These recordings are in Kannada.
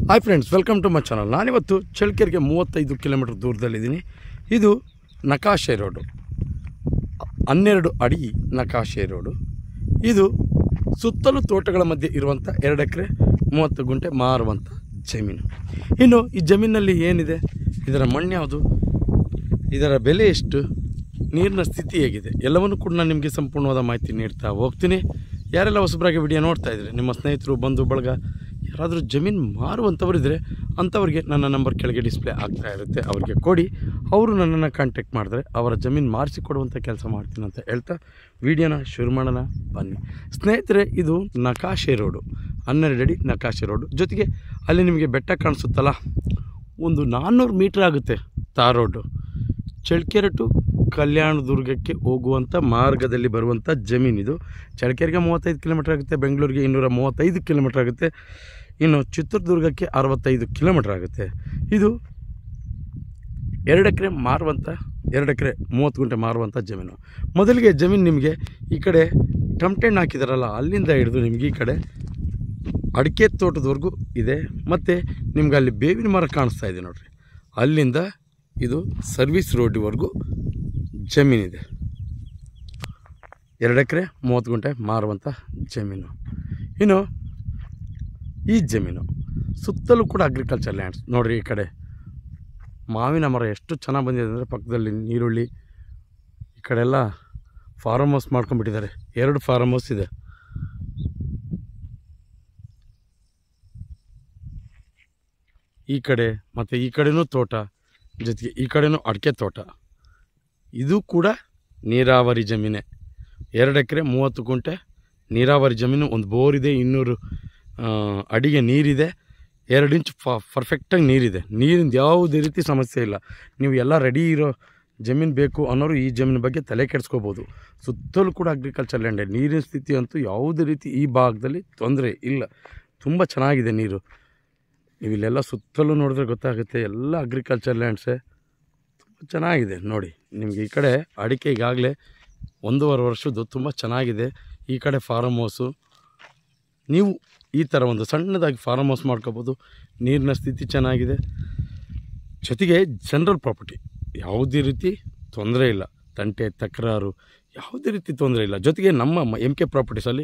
Hi friends, welcome to my channel. ನಾನಿವತ್ತು ಚಳ್ಳಕೆರೆಗೆ 35 ಕಿಲೋಮೀಟರ್ ದೂರದಲ್ಲಿದ್ದೀನಿ. ಇದು ನಕಾಶೆ ರೋಡು, 12 ಅಡಿ ನಕಾಶೆ ರೋಡು. ಇದು ಸುತ್ತಲೂ ತೋಟಗಳ ಮಧ್ಯೆ ಇರುವಂಥ 2 ಎಕರೆ 30 ಗುಂಟೆ ಮಾರುವಂಥ ಜಮೀನು. ಇನ್ನು ಈ ಜಮೀನಲ್ಲಿ ಏನಿದೆ, ಇದರ ಮಣ್ಣು ಯಾವುದು, ಇದರ ಬೆಲೆ ಎಷ್ಟು, ನೀರಿನ ಸ್ಥಿತಿ ಹೇಗಿದೆ, ಎಲ್ಲವನ್ನೂ ಕೂಡ ನಾನು ನಿಮಗೆ ಸಂಪೂರ್ಣವಾದ ಮಾಹಿತಿ ನೀಡ್ತಾ ಹೋಗ್ತೀನಿ. ಯಾರೆಲ್ಲ ಹೊಸಬರಾಗಿ ವಿಡಿಯೋ ನೋಡ್ತಾ ಇದ್ದಾರೆ, ನಿಮ್ಮ ಸ್ನೇಹಿತರು, ಬಂಧು ಬಳಗ ಯಾರಾದರೂ ಜಮೀನು ಮಾರುವಂಥವ್ರಿದ್ದರೆ ಅಂಥವ್ರಿಗೆ ನನ್ನ ನಂಬರ್ ಕೆಳಗೆ ಡಿಸ್ಪ್ಲೇ ಆಗ್ತಾ ಇರುತ್ತೆ, ಅವ್ರಿಗೆ ಕೊಡಿ. ಅವರು ನನ್ನನ್ನು ಕಾಂಟ್ಯಾಕ್ಟ್ ಮಾಡಿದ್ರೆ ಅವರ ಜಮೀನು ಮಾರಿಸಿಕೊಡುವಂಥ ಕೆಲಸ ಮಾಡ್ತೀನಿ ಅಂತ ಹೇಳ್ತಾ ವಿಡಿಯೋನ ಶುರು ಮಾಡೋಣ ಬನ್ನಿ ಸ್ನೇಹಿತರೆ. ಇದು ನಕಾಶೆ ರೋಡು, 12 ಅಡಿ ನಕಾಶೆ ರೋಡು. ಜೊತೆಗೆ ಅಲ್ಲಿ ನಿಮಗೆ ಬೆಟ್ಟ ಕಾಣಿಸುತ್ತಲ್ಲ, ಒಂದು 400 ಮೀಟ್ರ್ ಆಗುತ್ತೆ ತಾರ್ ರೋಡು. ಚಳ್ಳಕೆರೆ ಟು ಕಲ್ಯಾಣದುರ್ಗಕ್ಕೆ ಹೋಗುವಂಥ ಮಾರ್ಗದಲ್ಲಿ ಬರುವಂಥ ಜಮೀನಿದು. ಚಳ್ಳಕೆರೆಗೆ 35 ಕಿಲೋಮೀಟ್ರ್ ಆಗುತ್ತೆ, ಬೆಂಗಳೂರಿಗೆ 235 ಕಿಲೋಮೀಟ್ರ್ ಆಗುತ್ತೆ, ಇನ್ನು ಚಿತ್ರದುರ್ಗಕ್ಕೆ 65 ಕಿಲೋಮೀಟ್ರ್ ಆಗುತ್ತೆ. ಇದು 2 ಎಕರೆ ಮಾರುವಂಥ, 2 ಎಕರೆ 30 ಗುಂಟೆ ಮಾರುವಂಥ ಜಮೀನು. ಮೊದಲಿಗೆ ಜಮೀನು ನಿಮಗೆ ಈ ಕಡೆ ಟಮಟೆಣ್ಣು ಹಾಕಿದಾರಲ್ಲ, ಅಲ್ಲಿಂದ ಹಿಡಿದು ನಿಮಗೆ ಈ ಕಡೆ ಅಡಿಕೆ ತೋಟದವರೆಗೂ ಇದೆ. ಮತ್ತು ನಿಮ್ಗೆ ಅಲ್ಲಿ ಬೇವಿನ ಮರ ಕಾಣಿಸ್ತಾ ಇದೆ ನೋಡಿರಿ, ಅಲ್ಲಿಂದ ಇದು ಸರ್ವಿಸ್ ರೋಡಿವರೆಗೂ ಜಮೀನಿದೆ. 2 ಎಕರೆ 30 ಗುಂಟೆ ಮಾರುವಂಥ ಜಮೀನು. ಇನ್ನು ಈ ಜಮೀನು ಸುತ್ತಲೂ ಕೂಡ ಅಗ್ರಿಕಲ್ಚರ್ ಲ್ಯಾಂಡ್ಸ್ ನೋಡಿರಿ. ಈ ಕಡೆ ಮಾವಿನ ಮರ ಎಷ್ಟು ಚೆನ್ನಾಗಿ ಬಂದಿದೆ ಅಂದರೆ, ಪಕ್ಕದಲ್ಲಿ ನೀರುಳ್ಳಿ, ಈ ಕಡೆ ಎಲ್ಲ ಫಾರ್ಮ್ ಹೌಸ್ ಮಾಡ್ಕೊಂಡ್ಬಿಟ್ಟಿದ್ದಾರೆ. 2 ಫಾರ್ಮ್ ಹೌಸ್ ಇದೆ. ಈ ಕಡೆ ಮತ್ತು ಈ ಕಡೆನೂ ತೋಟ, ಜೊತೆಗೆ ಈ ಕಡೆನೂ ಅಡಿಕೆ ತೋಟ. ಇದು ಕೂಡ ನೀರಾವರಿ ಜಮೀನೇ. 2 ಎಕರೆ 30 ಗುಂಟೆ ನೀರಾವರಿ ಜಮೀನು. ಒಂದು ಬೋರಿದೆ, 200 ಅಡಿಗೆ ನೀರಿದೆ, 2 ಇಂಚ್ ಪರ್ಫೆಕ್ಟಾಗಿ ನೀರಿದೆ. ನೀರಿಂದ ಯಾವುದೇ ರೀತಿ ಸಮಸ್ಯೆ ಇಲ್ಲ. ನೀವು ಎಲ್ಲ ರೆಡಿ ಇರೋ ಜಮೀನು ಬೇಕು ಅನ್ನೋರು ಈ ಜಮೀನು ಬಗ್ಗೆ ತಲೆ ಕೆಡಿಸ್ಕೋಬೋದು. ಸುತ್ತಲೂ ಕೂಡ ಅಗ್ರಿಕಲ್ಚರ್ ಲ್ಯಾಂಡೇ. ನೀರಿನ ಸ್ಥಿತಿ ಅಂತೂ ಯಾವುದೇ ರೀತಿ ಈ ಭಾಗದಲ್ಲಿ ತೊಂದರೆ ಇಲ್ಲ, ತುಂಬ ಚೆನ್ನಾಗಿದೆ ನೀರು. ನೀವು ಇಲ್ಲೆಲ್ಲ ಸುತ್ತಲೂ ನೋಡಿದ್ರೆ ಗೊತ್ತಾಗುತ್ತೆ, ಎಲ್ಲ ಅಗ್ರಿಕಲ್ಚರ್ ಲ್ಯಾಂಡ್ಸೇ, ತುಂಬ ಚೆನ್ನಾಗಿದೆ ನೋಡಿ. ನಿಮಗೆ ಈ ಕಡೆ ಅಡಿಕೆ ಈಗಾಗಲೇ 1.5 ವರ್ಷದ್ದು ತುಂಬ ಚೆನ್ನಾಗಿದೆ. ಈ ಕಡೆ ಫಾರ್ಮ್ ಹೌಸು, ನೀವು ಈ ಥರ ಒಂದು ಸಣ್ಣದಾಗಿ ಫಾರ್ಮ್ ಹೌಸ್ ಮಾಡ್ಕೋಬೋದು. ನೀರಿನ ಸ್ಥಿತಿ ಚೆನ್ನಾಗಿದೆ, ಜೊತೆಗೆ ಜನರಲ್ ಪ್ರಾಪರ್ಟಿ, ಯಾವುದೇ ರೀತಿ ತೊಂದರೆ ಇಲ್ಲ. ತಂಟೆ ತಕರಾರು ಯಾವುದೇ ರೀತಿ ತೊಂದರೆ ಇಲ್ಲ. ಜೊತೆಗೆ ನಮ್ಮ MK ಪ್ರಾಪರ್ಟೀಸಲ್ಲಿ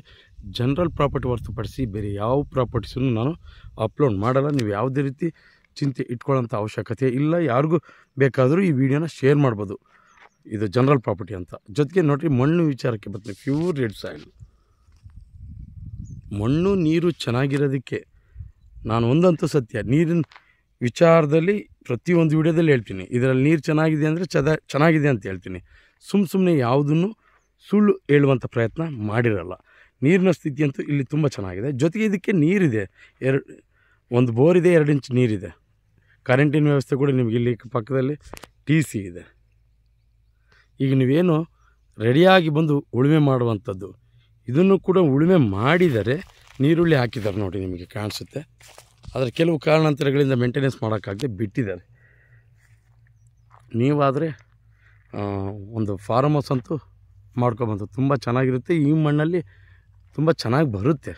ಜನರಲ್ ಪ್ರಾಪರ್ಟಿ ಹೊರತುಪಡಿಸಿ ಬೇರೆ ಯಾವ ಪ್ರಾಪರ್ಟೀಸನ್ನು ನಾನು ಅಪ್ಲೋಡ್ ಮಾಡಲ್ಲ. ನೀವು ಯಾವುದೇ ರೀತಿ ಚಿಂತೆ ಇಟ್ಕೊಳ್ಳೋಂಥ ಅವಶ್ಯಕತೆ ಇಲ್ಲ. ಯಾರಿಗೂ ಬೇಕಾದರೂ ಈ ವಿಡಿಯೋನ ಶೇರ್ ಮಾಡ್ಬೋದು. ಇದು ಜನರಲ್ ಪ್ರಾಪರ್ಟಿ ಅಂತ. ಜೊತೆಗೆ ನೋಡಿರಿ, ಮಣ್ಣು ವಿಚಾರಕ್ಕೆ ಬರ್ತೀನಿ. ಪ್ಯೂರ್ ರೆಡ್ ಸಾಯಿಲ್ ಮಣ್ಣು, ನೀರು ಚೆನ್ನಾಗಿರೋದಕ್ಕೆ ನಾನು ಒಂದಂತೂ ಸತ್ಯ, ನೀರಿನ ವಿಚಾರದಲ್ಲಿ ಪ್ರತಿಯೊಂದು ವಿಡಿಯೋದಲ್ಲಿ ಹೇಳ್ತೀನಿ. ಇದರಲ್ಲಿ ನೀರು ಚೆನ್ನಾಗಿದೆ ಅಂದರೆ ಚೆನ್ನಾಗಿದೆ ಅಂತ ಹೇಳ್ತೀನಿ. ಸುಮ್ಮನೆ ಯಾವುದನ್ನು ಸುಳ್ಳು ಹೇಳುವಂಥ ಪ್ರಯತ್ನ ಮಾಡಿರಲ್ಲ. ನೀರಿನ ಸ್ಥಿತಿ ಅಂತೂ ಇಲ್ಲಿ ತುಂಬ ಚೆನ್ನಾಗಿದೆ. ಜೊತೆಗೆ ಇದಕ್ಕೆ ನೀರಿದೆ, ಒಂದು ಬೋರಿದೆ, 2 ಇಂಚ್ ನೀರಿದೆ. ಕರೆಂಟಿನ ವ್ಯವಸ್ಥೆ ಕೂಡ ನಿಮಗೆ ಇಲ್ಲಿ ಪಕ್ಕದಲ್ಲಿ TC ಇದೆ. ಈಗ ನೀವೇನು ರೆಡಿಯಾಗಿ ಬಂದು ಉಳುಮೆ ಮಾಡುವಂಥದ್ದು, ಇದನ್ನು ಕೂಡ ಉಳುಮೆ ಮಾಡಿದರೆ ನೀರುಳ್ಳಿ ಹಾಕಿದ್ದಾರೆ ನೋಡಿ, ನಿಮಗೆ ಕಾಣಿಸುತ್ತೆ. ಆದರೆ ಕೆಲವು ಕಾರಣಾಂತರಗಳಿಂದ ಮೇಂಟೆನೆನ್ಸ್ ಮಾಡೋಕ್ಕಾಗದೆ ಬಿಟ್ಟಿದ್ದಾರೆ. ನೀವಾದರೆ ಒಂದು ಫಾರ್ಮ್ ಹೌಸ್ ಅಂತೂ ಮಾಡ್ಕೊಬಂದು ತುಂಬ ಚೆನ್ನಾಗಿರುತ್ತೆ. ಈ ಮಣ್ಣಲ್ಲಿ ತುಂಬ ಚೆನ್ನಾಗಿ ಬರುತ್ತೆ.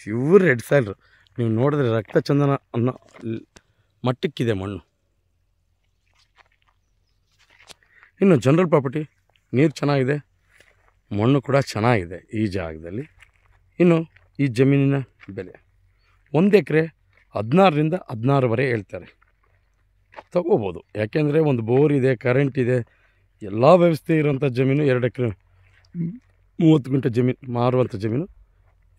Pure red soil. ನೀವು ನೋಡಿದ್ರೆ ರಕ್ತ ಚಂದನ ಅನ್ನೋ ಮಟ್ಟಕ್ಕಿದೆ ಮಣ್ಣು. ಇನ್ನು ಜನರಲ್ ಪ್ರಾಪರ್ಟಿ, ನೀರು ಚೆನ್ನಾಗಿದೆ, ಮಣ್ಣು ಕೂಡ ಚೆನ್ನಾಗಿದೆ ಈ ಜಾಗದಲ್ಲಿ. ಇನ್ನು ಈ ಜಮೀನಿನ ಬೆಲೆ 1 ಎಕರೆ 16ರಿಂದ 16.5 ಹೇಳ್ತಾರೆ. ತಗೋಬೋದು, ಯಾಕೆಂದರೆ ಒಂದು ಬೋರ್ ಇದೆ, ಕರೆಂಟ್ ಇದೆ, ಎಲ್ಲ ವ್ಯವಸ್ಥೆ ಇರೋಂಥ ಜಮೀನು. 2 ಎಕರೆ 30 ಗುಂಟೆ ಜಮೀನು ಮಾರುವಂಥ ಜಮೀನು,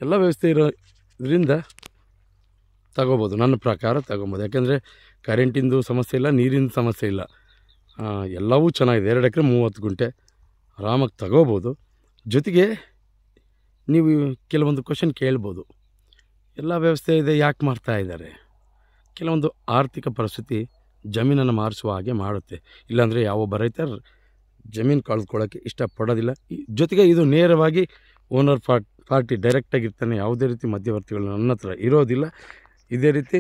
ಎಲ್ಲ ವ್ಯವಸ್ಥೆ ಇರೋದ್ರಿಂದ ತಗೋಬೋದು. ನನ್ನ ಪ್ರಕಾರ ತಗೋಬೋದು. ಯಾಕೆಂದರೆ ಕರೆಂಟಿಂದು ಸಮಸ್ಯೆ ಇಲ್ಲ, ನೀರಿನ ಸಮಸ್ಯೆ ಇಲ್ಲ, ಎಲ್ಲವೂ ಚೆನ್ನಾಗಿದೆ. 2 ಎಕರೆ 30 ಗುಂಟೆ ಆರಾಮಾಗಿ ತಗೋಬೋದು. ಜೊತೆಗೆ ನೀವು ಕೆಲವೊಂದು ಕ್ವಶನ್ ಕೇಳ್ಬೋದು, ಎಲ್ಲ ವ್ಯವಸ್ಥೆ ಇದೆ, ಯಾಕೆ ಮಾರ್ತಾ ಇದ್ದಾರೆ? ಕೆಲವೊಂದು ಆರ್ಥಿಕ ಪರಿಸ್ಥಿತಿ ಜಮೀನನ್ನು ಮಾರಿಸುವ ಹಾಗೆ ಮಾಡುತ್ತೆ. ಇಲ್ಲಾಂದರೆ ಯಾವೊಬ್ಬ ರೈತ ಜಮೀನು ಕಳೆದುಕೊಳ್ಳೋಕ್ಕೆ ಇಷ್ಟಪಡೋದಿಲ್ಲ. ಜೊತೆಗೆ ಇದು ನೇರವಾಗಿ ಓನರ್ ಪಾರ್ಟಿ ಡೈರೆಕ್ಟಾಗಿರ್ತಾನೆ. ಯಾವುದೇ ರೀತಿ ಮಧ್ಯವರ್ತಿಗಳು ನನ್ನ ಹತ್ರ ಇರೋದಿಲ್ಲ. ಇದೇ ರೀತಿ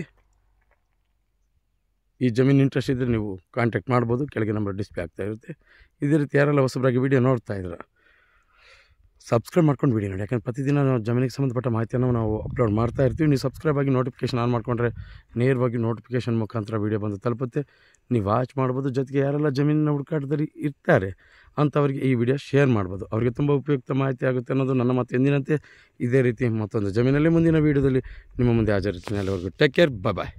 ಈ ಜಮೀನು ಇಂಟ್ರೆಸ್ಟ್ ಇದ್ದರೆ ನೀವು ಕಾಂಟ್ಯಾಕ್ಟ್ ಮಾಡ್ಬೋದು, ಕೆಳಗೆ ನಂಬರ್ ಡಿಸ್ಪ್ಲೇ ಆಗ್ತಾ ಇರುತ್ತೆ. ಇದೇ ರೀತಿ ಯಾರೆಲ್ಲ ಹೊಸಬರಾಗಿ ವಿಡಿಯೋ ನೋಡ್ತಾ ಇದ್ದೀರ ಸಬ್ಸ್ಕ್ರೈಬ್ ಮಾಡ್ಕೊಂಡು ವಿಡಿಯೋ ನೋಡಿ. ಯಾಕಂದರೆ ಪ್ರತಿದಿನ ನಾವು ಜಮೀನಿಗೆ ಸಂಬಂಧಪಟ್ಟ ಮಾಹಿತಿಯನ್ನು ನಾವು ಅಪ್ಲೋಡ್ ಮಾಡ್ತಾ ಇರ್ತೀವಿ. ನೀವು ಸಬ್ಸ್ಕ್ರೈಬ್ ಆಗಿ ನೋಟಿಫಿಕೇಷನ್ ಆನ್ ಮಾಡಿಕೊಂಡ್ರೆ ನೇರವಾಗಿ ನೋಟಿಫಿಕೇಷನ್ ಮುಖಾಂತರ ವೀಡಿಯೋ ಬಂದು ತಲುಪುತ್ತೆ. ನೀವು ವಾಚ್ ಮಾಡ್ಬೋದು. ಜೊತೆಗೆ ಯಾರೆಲ್ಲ ಜಮೀನಿನ ಹುಡುಕಾಟದಲ್ಲಿ ಇರ್ತಾರೆ ಅಂಥವ್ರಿಗೆ ಈ ವಿಡಿಯೋ ಶೇರ್ ಮಾಡ್ಬೋದು. ಅವರಿಗೆ ತುಂಬ ಉಪಯುಕ್ತ ಮಾಹಿತಿ ಆಗುತ್ತೆ ಅನ್ನೋದು ನನ್ನ ಮಾತು. ಎಂದಿನಂತೆ ಇದೇ ರೀತಿ ಮತ್ತೊಂದು ಜಮೀನಲ್ಲಿ ಮುಂದಿನ ವೀಡಿಯೋದಲ್ಲಿ ನಿಮ್ಮ ಮುಂದೆ ಹಾಜರಿರ್ತೀನಿ. ಅಲ್ಲಿವರೆಗೂ ಟೇಕ್ ಕೇರ್, ಬಾಯ್.